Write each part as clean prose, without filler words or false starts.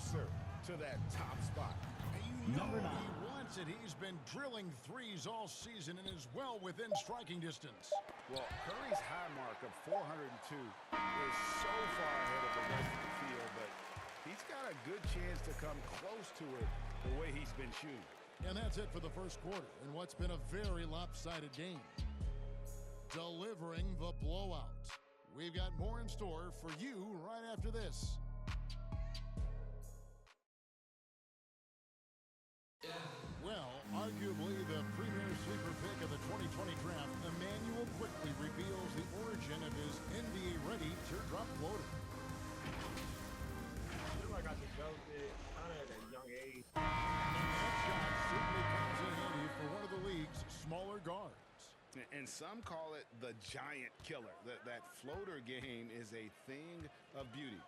closer to that top spot. And you know he wants it. He's been drilling threes all season and is well within striking distance. Well, Curry's high mark of 402 is so far ahead of the rest of the field, but he's got a good chance to come close to it the way he's been shooting. And that's it for the first quarter in what's been a very lopsided game. Delivering the blowout. We've got more in store for you right after this. Well, arguably the premier sleeper pick of the 2020 draft, Emmanuel quickly reveals the origin of his NBA-ready teardrop floater. I feel like I developed it kind of at a young age. And that shot certainly comes in handy for one of the league's smaller guards. And some call it the giant killer. That floater game is a thing of beauty.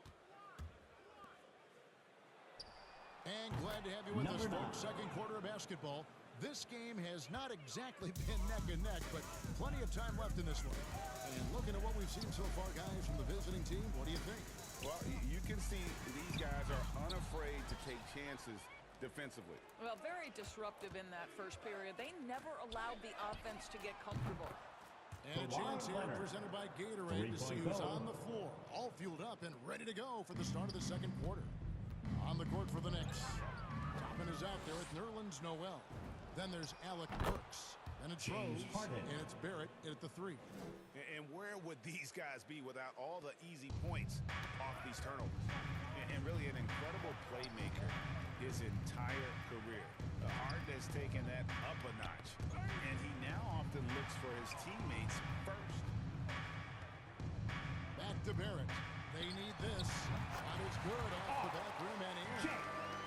And glad to have you with us, folks. Second quarter of basketball. This game has not exactly been neck and neck, but plenty of time left in this one. And looking at what we've seen so far, guys, from the visiting team, what do you think? Well, you can see these guys are unafraid to take chances defensively. Well, very disruptive in that first period. They never allowed the offense to get comfortable. And a chance here presented by Gatorade to see who's on the floor, all fueled up and ready to go for the start of the second quarter. On the court for the Knicks. Toppin is out there with Nerlens Noel. Then there's Alec Burks. Then it's Rose, and it's Barrett at the 3. And where would these guys be without all the easy points off these turnovers? And really an incredible playmaker his entire career. Harden has taken that up a notch, and he now often looks for his teammates first. Back to Barrett. They need this. Shot is good off the back rim and in.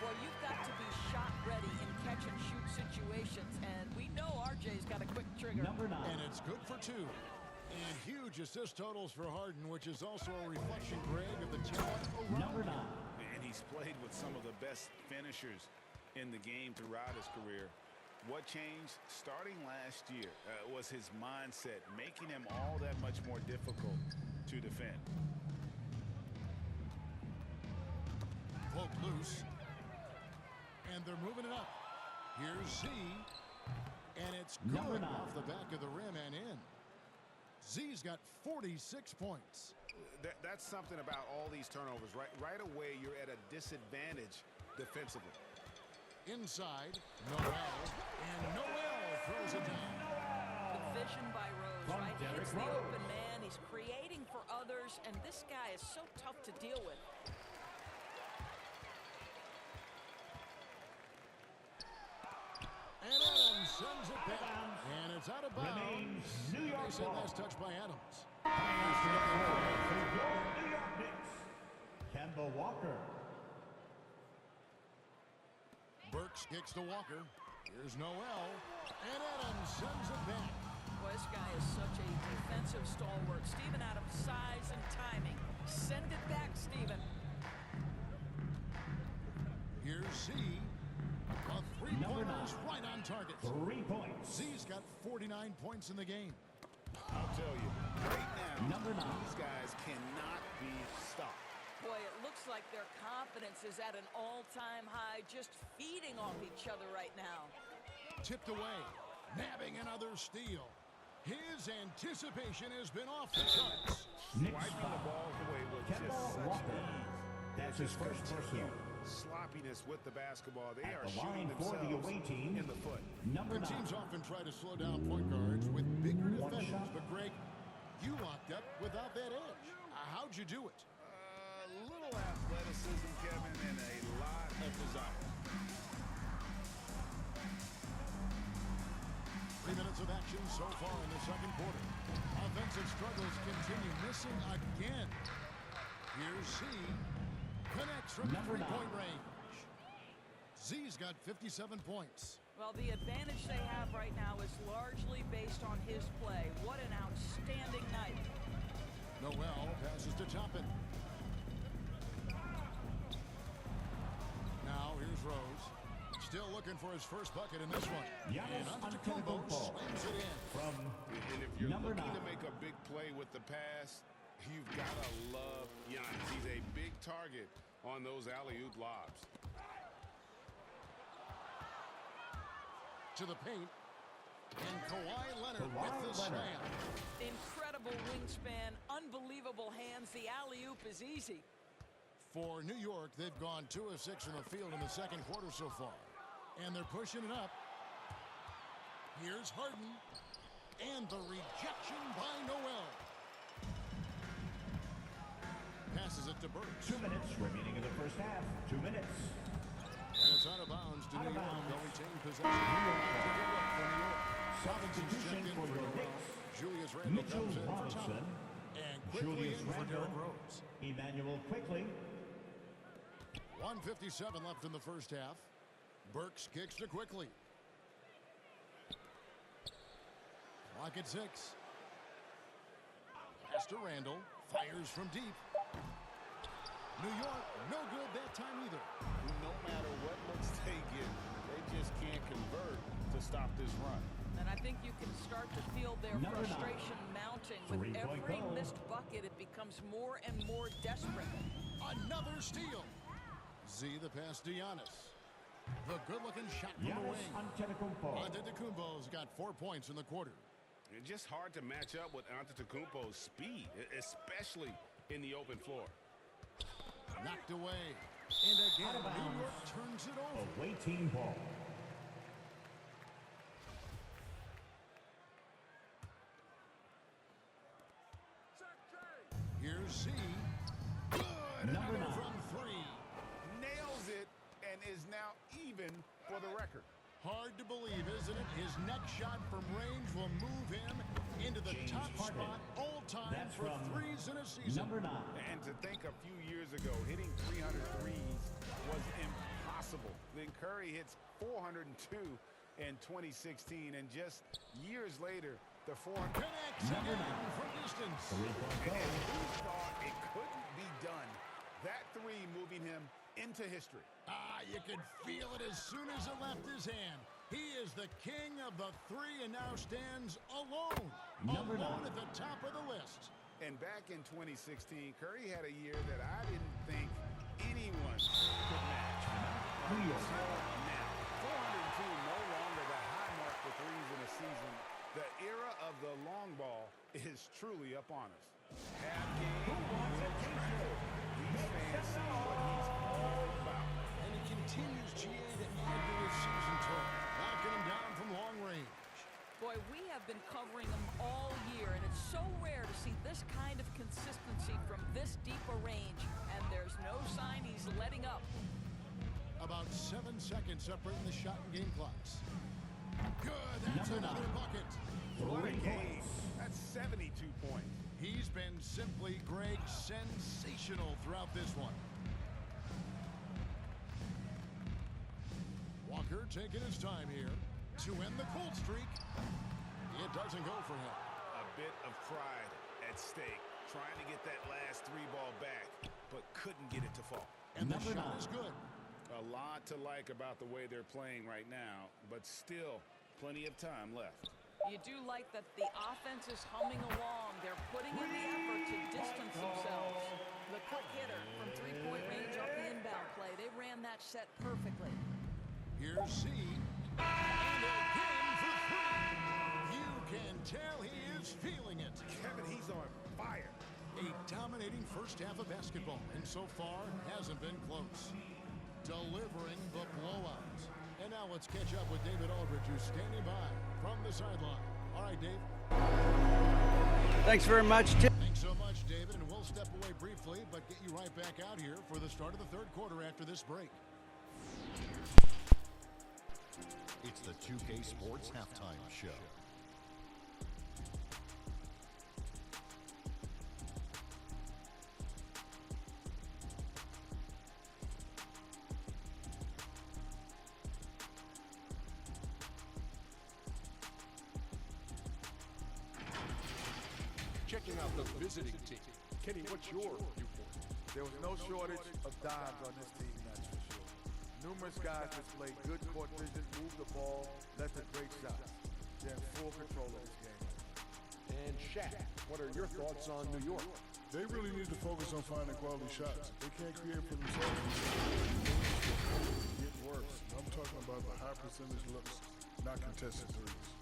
Well, you've got to be shot ready in catch-and-shoot situations, and we know RJ's got a quick trigger. And it's good for 2. And huge assist totals for Harden, which is also a reflection, Greg, of the talent around him. And he's played with some of the best finishers in the game throughout his career. What changed starting last year was his mindset, making him all that much more difficult to defend. Cloak loose. And they're moving it up. Here's Z. And it's good off the back of the rim and in. Z's got 46 points. That's something about all these turnovers. Right away, you're at a disadvantage defensively. Inside, Noel. And Noel throws it down. The vision by Rose, right? Hits the open man. He's creating for others, and this guy is so tough to deal with. And Adams sends it back. And it's out of bounds. New York They say last touch by Adams. New York Knicks. Kemba Walker. Burks kicks to Walker. Here's Noel. And Adams sends it back. Boy, this guy is such a defensive stalwart. Steven Adams' size and timing. Send it back, Steven. Here's Z. A three-pointer is right on target. 3 points. Z's got 49 points in the game. I'll tell you, right now, these guys cannot be stopped. Boy, it looks like their confidence is at an all-time high, just feeding off each other right now. Tipped away. Nabbing another steal. His anticipation has been off the charts. Wiping the balls away with just such ease. That's his first personal. Sloppiness with the basketball. They are The shooting line for the away themselves team. in the foot. The teams often try to slow down point guards with bigger defenders, but Greg, you locked up without that edge. How'd you do it? A little athleticism, Kevin, and a lot of desire. 3 minutes of action so far in the second quarter. Offensive struggles continue, missing again. Here's Z. Connects from three-point range. Z's got 57 points. Well, the advantage they have right now is largely based on his play. What an outstanding night. Noel passes to Toppin. Now here's Rose. Still looking for his first bucket in this one. And Antetokounmpo slams it in. And if you're looking to make a big play with the pass, you've got to love Giannis. He's a big target, on those alley-oop lobs. To the paint. And Kawhi Leonard with the slam. Incredible wingspan, unbelievable hands. The alley-oop is easy. For New York, they've gone 2 of 6 from the field in the second quarter so far. And they're pushing it up. Here's Harden. And the rejection by Noel. Passes it to Burks. 2 minutes remaining in the first half. 2 minutes. And it's out of bounds to New York. They'll retain possession. Substitution for your Knicks. Julius Randle comes in for Thompson. And quickly Julius in for Randle. Derrick Rose. Emmanuel quickly. 1:57 left in the first half. Burks kicks to quickly. Clock at 6. Pass to Randle. Fires from deep. New York, no good that time either. No matter what looks they get, they just can't convert to stop this run. And I think you can start to feel their Number 9. frustration mounting. With 3-point every goal. missed bucket, it becomes more and more desperate. Another steal. Z the pass to Giannis. The good-looking shot from the Giannis wing. Antetokounmpo. Antetokounmpo's got 4 points in the quarter. It's just hard to match up with Antetokounmpo's speed, especially in the open floor. Knocked away. And again, New York turns it over. Away team ball. Here's Z. Good. Number Another 9. from 3. Nails it and is now even for the record. Hard to believe, isn't it? His next shot from range will move him into the James top Harden. spot all time That's for from threes in a season. Number 9. And to think a few years ago, hitting 300 threes was impossible. Then Curry hits 402 in 2016, and just years later, the 400 Connects Number again 9. from distance. 3-point And goal. who thought it couldn't be done? That 3 moving him into history. You could feel it as soon as it left his hand. He is the king of the 3 and now stands alone. Number alone 9. at the top of the list. And back in 2016, Curry had a year that I didn't think anyone could match. New York. Now, 402 no longer the high mark for threes in a season. The era of the long ball is truly upon us. Half game will travel. These fans see what he's all about. And he continues, GA, to add to his season total. Knocking him down from long range. Boy, we have been covering them all year, and it's so rare to see this kind of consistency from this deep a range. And there's no sign he's letting up. About 7 seconds separating the shot and game clocks. Good, that's Number another 9. bucket. What a 3 game. points. That's 72 points. He's been simply, Greg, sensational throughout this one. Walker taking his time here to end the cold streak. It doesn't go for him. A bit of pride at stake, trying to get that last 3 ball back, but couldn't get it to fall. And the Number shot 9. is good. A lot to like about the way they're playing right now, but still plenty of time left. You do like that the offense is humming along. They're putting in the effort to distance themselves. The quick hitter from 3-point range off the inbound play. They ran that set perfectly. Here's C. And again for 3. You can tell he is feeling it. Kevin, he's on fire. A dominating first half of basketball, and so far hasn't been close. Delivering the blowout. And now let's catch up with David Aldridge, who's standing by from the sideline. All right, Dave. Thanks very much, Tim. Thanks so much, David, and we'll step away briefly, but get you right back out here for the start of the third quarter after this break. It's the 2K Sports Halftime Show. Checking out the visiting team. Kenny, what's your viewpoint? There was no shortage of dimes on this team, that's for sure. Numerous guys displayed good court vision, moved the ball, led to great shots. They're in full control of this game. And Shaq, what are your thoughts on New York? They really need to focus on finding quality shots. They can't create for themselves. Get worse. I'm talking about the high percentage looks, not contested threes.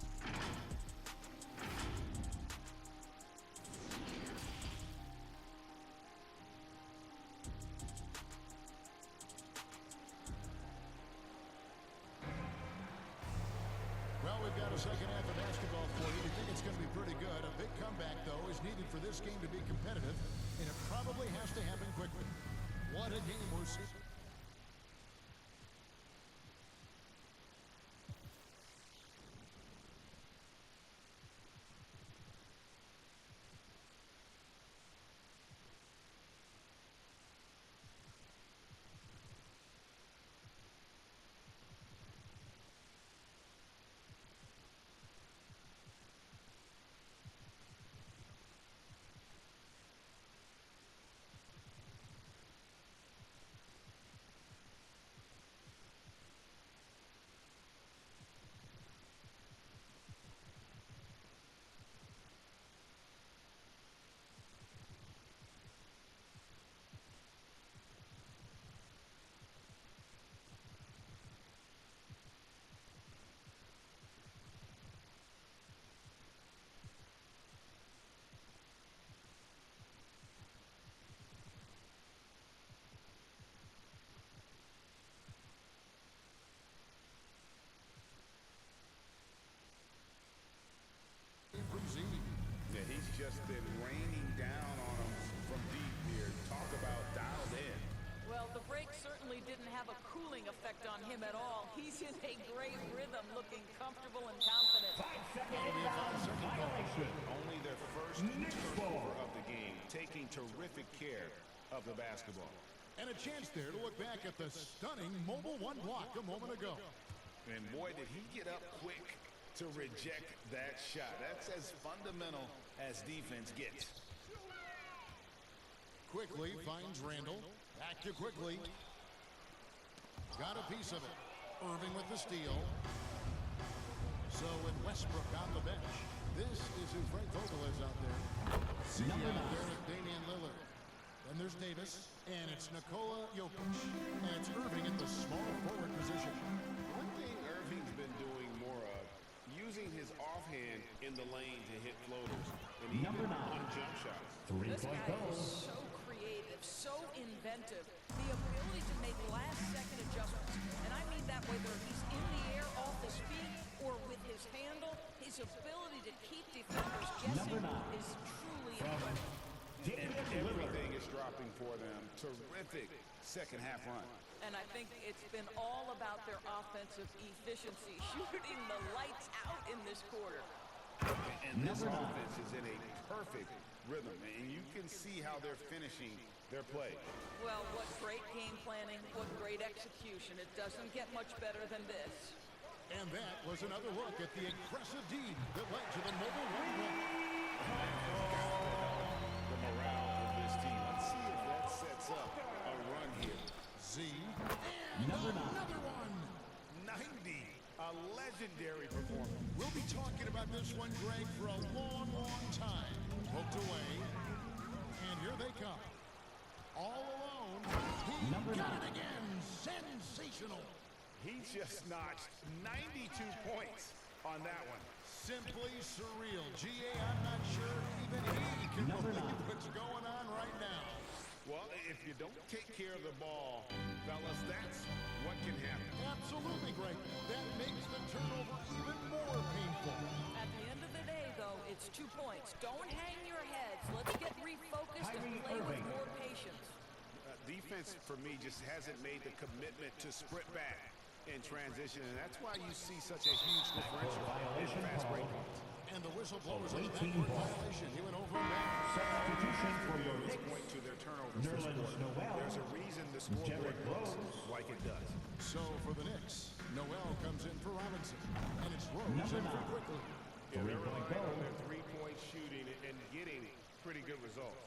Well, we've got a second half of basketball for you. We think it's going to be pretty good. A big comeback, though, is needed for this game to be competitive, and it probably has to happen quickly. What a game we're seeing. Yeah, he's just been raining down on him from deep here. Talk about dialed in. Well, the break certainly didn't have a cooling effect on him at all. He's in a great rhythm, looking comfortable and confident. 5 second inbound violation. Only their first Knicks turnover ball. of the game, taking terrific care of the basketball. And a chance there to look back at the stunning mobile one block a moment ago. And boy, did he get up quick to reject that shot. That's as fundamental as defense gets. Quickly finds Randall. Back to Quickly. Got a piece of it. Irving with the steal. So with Westbrook on the bench. This is who Frank Vogel is out there. See out there with Damian Lillard. Then there's Davis. And it's Nikola Jokic. And it's Irving at the small forward position. One thing Irving's been doing more of, using his offhand in the lane to hit floaters and even on jump shots. This guy Three-point goal. is so creative, so inventive. The ability to make last-second adjustments. And I mean that whether he's in the air off his feet or with his handle, his ability to keep defenders guessing is truly incredible. And everything is dropping for them. Terrific second half run. And I think it's been all about their offensive efficiency, shooting the lights out in this quarter. And this offense is in a perfect rhythm, and you can see how they're finishing their play. Well, what great game planning, what great execution. It doesn't get much better than this. And that was another look at the aggressive deed that led to the mobile one block. The morale of this team. Let's see if that sets up a run here. Z. And another one. 90, a legendary performance. We'll be talking about this one, Greg, for a long, long time. Poked away. And here they come. All alone. He got it again. Sensational. He just notched 92 points on that one. Simply surreal. G.A., I'm not sure even he can believe what's going on right now. Well, if you don't take care of the ball, fellas, that's what can happen. Absolutely, Greg. That makes the turnover even more painful. At the end of the day, though, it's 2 points. Don't hang your heads. Let's get refocused and play with more patience. Defense, for me, just hasn't made the commitment to sprint back in transition, and that's why you see such a huge differential in fast break points. And the whistle blows on the backcourt violation. He went over and back. Substitution for your Let's Knicks. point to their turnovers this quarter. There's a reason the scoreboard looks like it does. So for the Knicks, Noel comes in for Robinson. And it's Rose in for Quickly. Yeah, they're relying on their three-point shooting and getting pretty good results.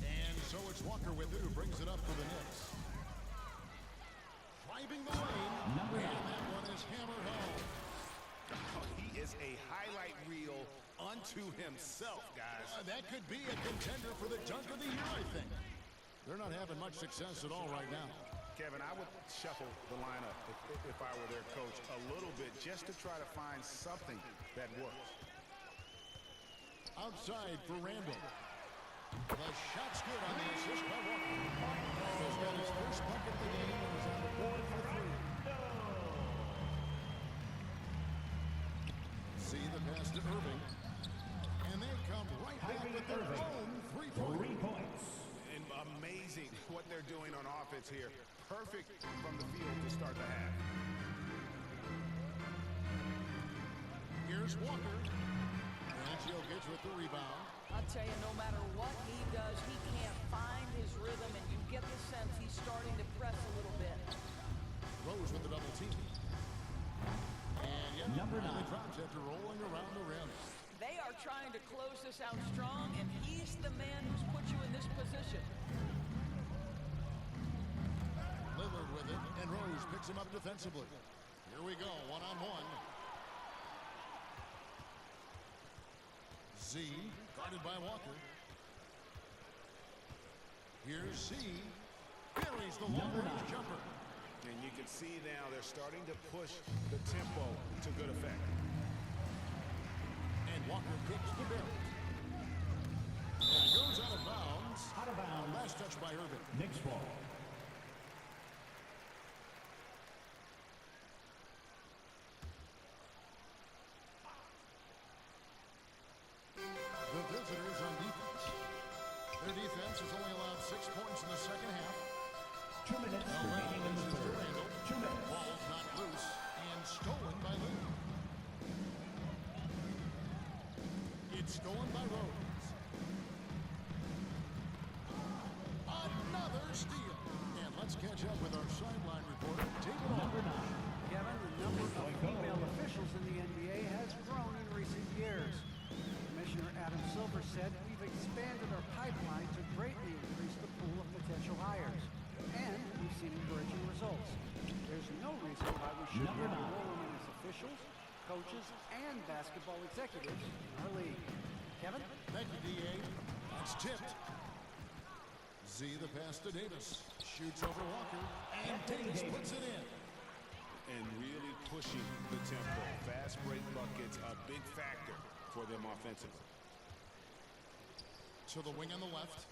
And so it's Walker with it who brings it up for the Knicks. Driving the lane. And that one is hammered home. He is a highlight reel unto unto himself, guys. That could be a contender for the dunk of the year, I think. They're not having much success at all right now. Kevin, I would shuffle the lineup if I were their coach a little bit just to try to find something that works. Outside for Randall. The shot's good on the assist by Walker. Randall's got his first bucket of the game and is on the board for three. See the pass to Irving. And they come right back with their own 3 points. And amazing what they're doing on offense here. Perfect from the field to start the half. Here's Walker. And Jokic with the rebound. I'll tell you, no matter what he does, he can't find his rhythm, and you get the sense he's starting to press a little bit. Rose with the double team. And yet, number 9 drops after rolling around the rim. They are trying to close this out strong, and he's the man who's put you in this position. Lillard with it, and Rose picks him up defensively. Here we go, one-on-one. Z, guarded by Walker. Here's C. Buries the long-range jumper. And you can see now they're starting to push the tempo to good effect. And Walker kicks the barrel. And it goes out of bounds. Out of bounds. Last touch by Irving. Knicks ball. The visitors on defense. Their defense has only allowed 6 points in the second half. 2 minutes remaining in the third. 2 minutes. Ball's knocked loose and stolen by Lillard. It's stolen by Rose. Another steal. And let's catch up with our sideline reporter, David Number 9. Kevin, the number of female officials in the NBA has grown in recent years. Commissioner Adam Silver said we've expanded our pipeline to greatly increase the pool of potential hires. And we've seen encouraging results. There's no reason why we shouldn't have more women as officials, coaches, and basketball executives in our league. Kevin? Thank you, D.A. That's tipped. Z the pass to Davis. Shoots over Walker. And Davis puts it in. And really pushing the tempo. Fast break buckets, a big factor for them offensively. To the wing on the left.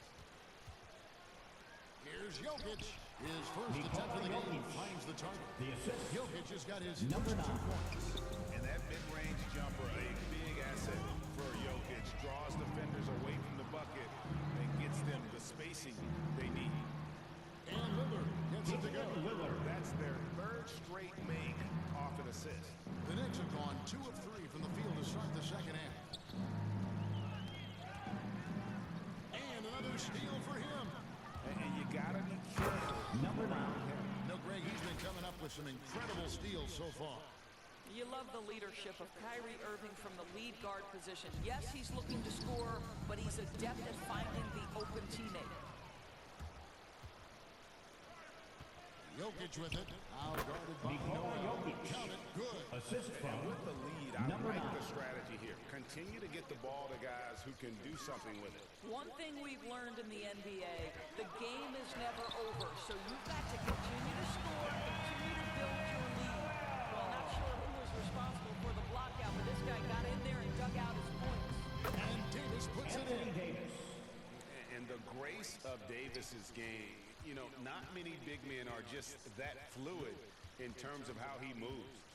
Here's Jokic. His first attempt of the game finds the target. The assist. Jokic has got his Number first 2 9. points. And that mid-range jumper, a big asset for Jokic. Draws defenders away from the bucket and gets them the spacing they need. And Lillard gets it to go. That's their 3rd straight make off an assist. The Knicks have gone 2 of 3 from the field to start the second half. And another steal for him. And you gotta be careful. Number 9. No, Greg, he's been coming up with some incredible steals so far. You love the leadership of Kyrie Irving from the lead guard position. Yes, he's looking to score, but he's adept at finding the open teammate. Jokic with it. Out guarded by Noah. Count it. Good. Assist from With the lead, I Number like 9. the strategy here. Continue to get the ball to guys who can do something with it. One thing we've learned in the NBA, the game is never over, so you've got to continue to score, continue to build your lead. Well, not sure who was responsible for the blockout, but this guy got in there and dug out his points. And Davis puts it in. Davis. And the grace of Davis's game, you know, not many big men are just that fluid in terms of how he moves.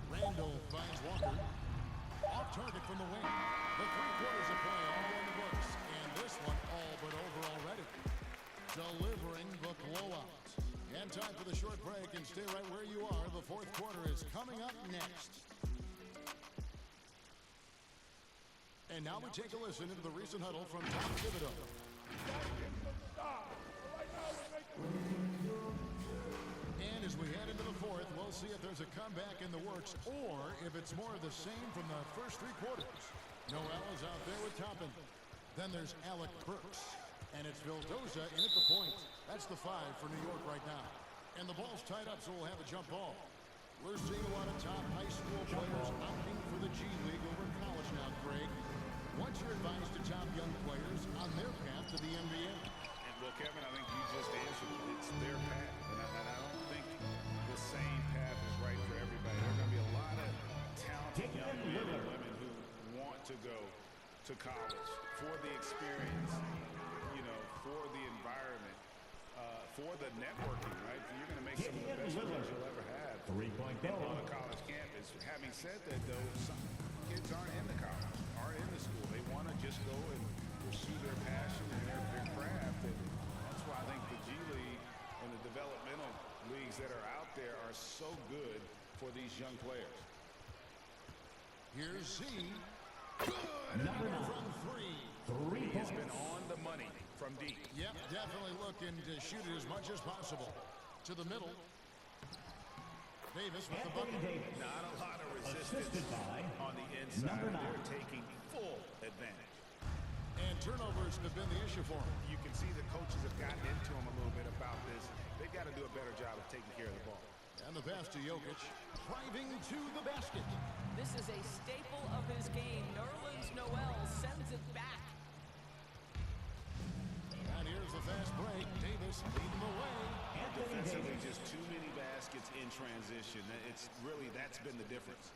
Randall finds Walker. Off target from the wing. The 3 quarters of play all in the books. And this one all but over already. Delivering the blowout. And time for the short break, and stay right where you are. The 4th quarter is coming up next. And now we take a listen into the recent huddle from Tom Thibodeau. And as we head into the 4th, we'll see if there's a comeback in the works or if it's more of the same from the first 3 quarters. Noel is out there with Toppin. Then there's Alec Burks. And it's Vildoza in at the point. That's the 5 for New York right now. And the ball's tied up, so we'll have a jump ball. We're seeing a lot of top high school players opting for the G League over college now, Craig. What's your advice to top young players on their path to the NBA? And well, Kevin, I think you just answered it. It's their path. And I don't think the same path is right for everybody. There are going to be a lot of talented young men and women who want to go to college for the experience, you know, for the environment, for the networking, right? You're going to make some of the best friends you'll ever have on a college campus. Having said that, though, some kids aren't into college, aren't into school. They want to just go and pursue their passion and their craft. And that's why I think the G League and the developmental leagues that are out there are so good for these young players. Here's Z. Good from three. He has been on the money from deep. Yep, definitely looking to shoot it as much as possible. To the middle. Davis with the bucket. Not a lot of resistance on the inside. They're taking full advantage. And turnovers have been the issue for him. You can see the coaches have gotten into him a little bit about this. They've got to do a better job of taking care of the ball. And the pass to Jokic. Driving to the basket. This is a staple of his game. Nerlens Noel sends it back. And here's the fast break. Davis leading the way. Defensively, just too many baskets in transition. It's really, that's been the difference.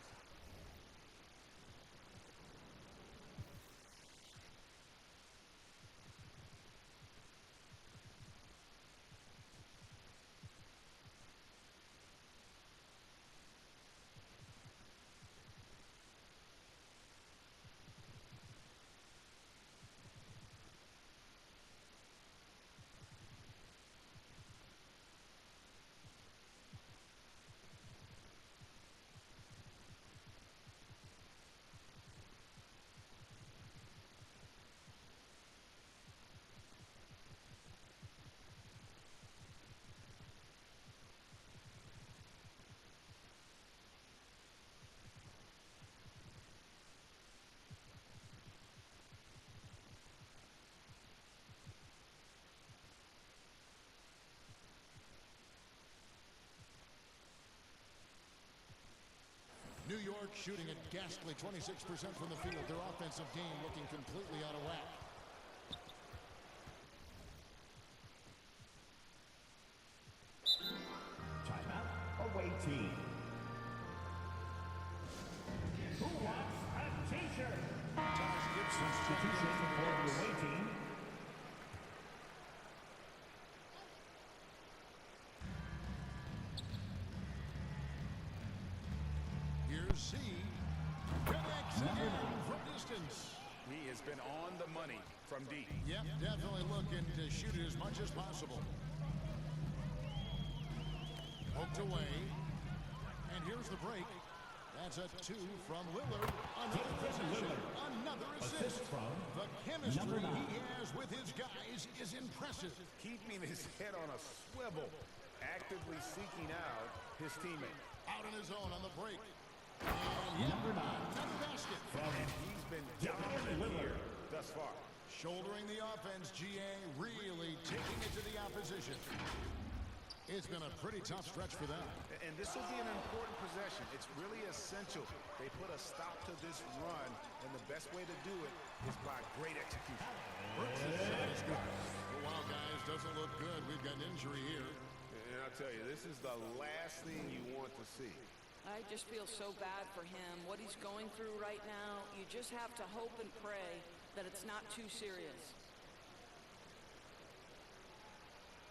New York shooting a ghastly 26% from the field. Their offensive game looking completely out of whack. Timeout, away team. Who wants a t-shirt? Taj Gibson's Substitution for the away team. Here's Z. Connects again from distance. He has been on the money from deep. Yep, definitely looking to shoot it as much as possible. Poked away. And here's the break. That's a two from Lillard. Another possession. Another assist. The chemistry he has with his guys is impressive. Keeping his head on a swivel, actively seeking out his teammate. Out on his own on the break. And another basket. And he's been dominant here thus far. Shouldering the offense, GA really taking it to the opposition. It's been a pretty tough stretch for them. And this will be an important possession. It's really essential. They put a stop to this run, and the best way to do it is by great execution. Brooks' shot is good. Oh, wow, guys, doesn't look good. We've got an injury here. And I'll tell you, this is the last thing you want to see. I just feel so bad for him. What he's going through right now, you just have to hope and pray that it's not too serious.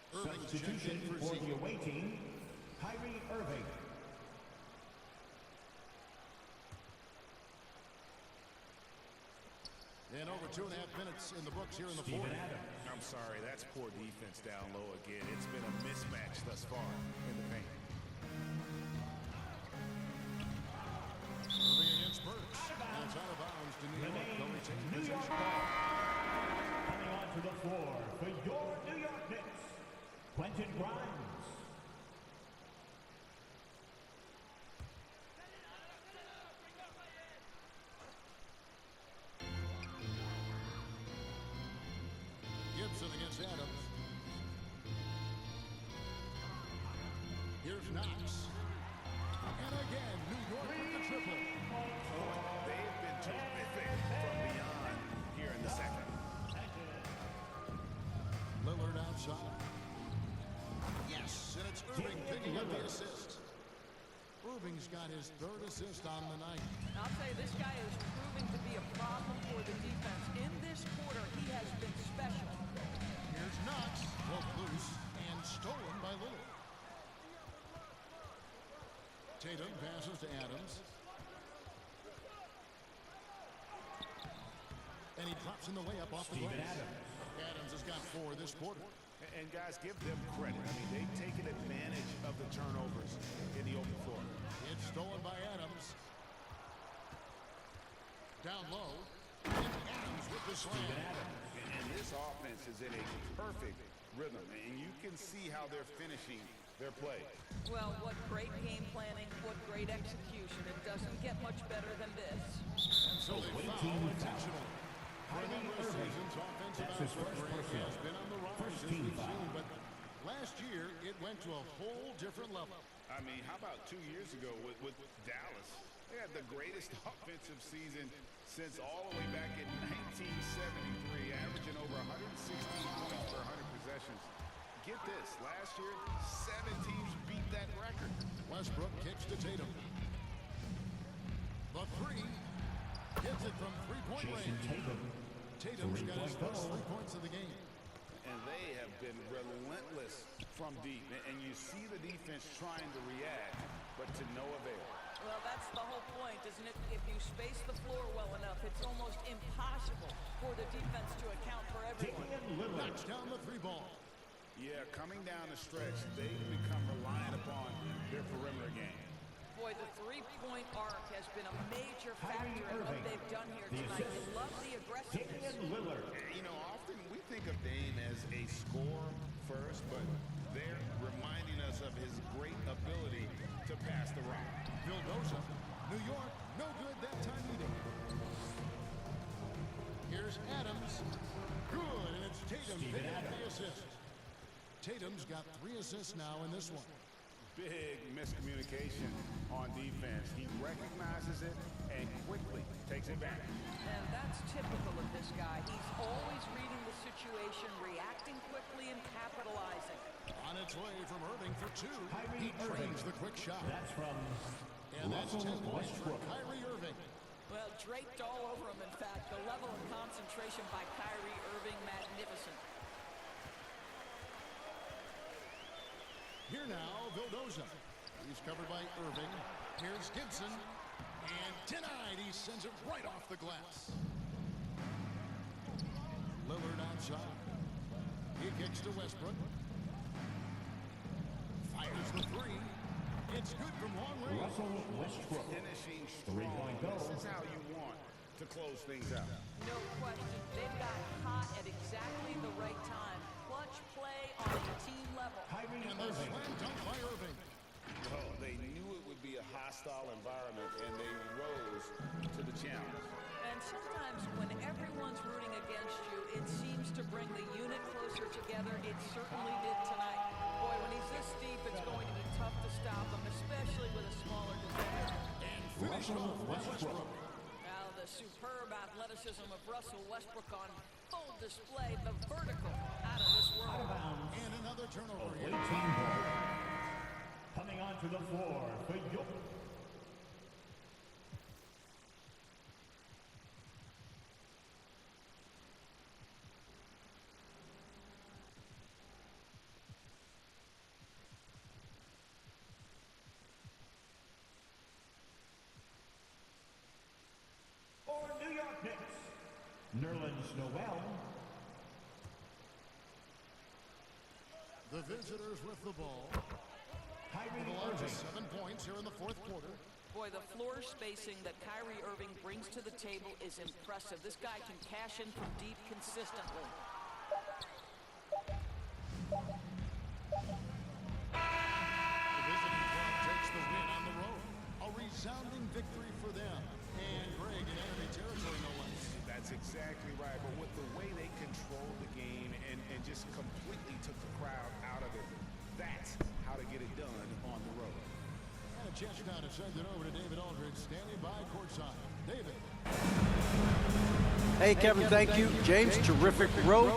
Substitution for the away team, Kyrie Irving. And over 2.5 minutes in the books here in the fourth. I'm sorry, that's poor defense down low again. It's been a mismatch thus far in the paint. Irving against Burks. And it's out of bounds to New York. They'll retain possession. Coming onto the floor for your New York Knicks, Quentin Grimes. Gibson against Adams. Here's Knox. And again, New York with the triple. They've been terrific from beyond here in the second. Lillard outside. Yes, and it's Irving picking up the assist. Irving's got his third assist on the night. I'll tell you, this guy is proving to be a problem for the defense. In this quarter, he has been special. Here's Knox, broke loose and stolen by Lillard. Tatum passes to Adams. And he drops in the layup off the glass. Adams has got 4 this quarter. And guys, give them credit. I mean, they've taken advantage of the turnovers in the open floor. It's stolen by Adams. Down low. And Adams with the slam. And this offense is in a perfect rhythm. And you can see how they're finishing their play. Well, what great game planning, what great execution. It doesn't get much better than this. And so they foul intentionally. For a number of seasons, offensive output has been on the rise, as we've seen, but last year it went to a whole different level. I mean, how about 2 years ago with Dallas? They had the greatest offensive season since all the way back in 1973, averaging over 116 points per 100 possessions. Get this, last year, 7 teams beat that record. Westbrook kicks to Tatum. The three. Gets it from three-point range. Tatum's got his first 3 points of the game. And they have been relentless from deep. And you see the defense trying to react, but to no avail. Well, that's the whole point, isn't it? If you space the floor well enough, it's almost impossible for the defense to account for everyone. Knocks down the 3 ball. Yeah, coming down the stretch, they've become reliant upon their perimeter game. Boy, the three-point arc has been a major factor in what they've done here tonight. They love the aggressiveness. You know, often we think of Dame as a scorer first, but they're reminding us of his great ability to pass the rock. Vildosa, New York, no good that time either. Here's Adams. Good, and it's Tatum picking up the assist. Tatum's got 3 assists now in this one. Big miscommunication on defense. He recognizes it and quickly takes it back. And that's typical of this guy. He's always reading the situation, reacting quickly, and capitalizing. On its way from Irving for 2. He trains the quick shot. That's from And that's 10 points for Kyrie Irving. Well, draped all over him, in fact. The level of concentration by Kyrie Irving, magnificent. Here now, Vildosa. He's covered by Irving. Here's Gibson. And denied. He sends it right off the glass. Lillard outside. He kicks to Westbrook. Fires the 3. It's good from long range. Westbrook. Finishing strong. This is how you want to close things out. No question. They've got hot at exactly the right time. Clutch play on a team level. And the slam dunk by Irving. Well, they knew it would be a hostile environment, and they rose to the challenge. And sometimes when everyone's rooting against you, it seems to bring the unit closer together. It certainly did tonight. Boy, when he's this deep, it's going to be tough to stop him, especially with a smaller defender. And finished off by Westbrook. Now the superb athleticism of Russell Westbrook on full display. The vertical out of this world. And another turnover here. Coming onto the floor for your... For New York Knicks, Nerlens Noel. The visitors with the ball. Kyrie The largest Irving. 7 points here in the fourth quarter. Boy, the floor spacing that Kyrie Irving brings to the table is impressive. This guy can cash in from deep consistently. The visiting club takes the win on the road. A resounding victory for them. And Greg in enemy territory, no less. That's exactly right. But with the way they controlled the game and just completely took the crowd out of it, that's how to get it done on the road. And chance now to send it over to David Aldridge, standing by courtside. David. Hey, Kevin, thank you. James, terrific road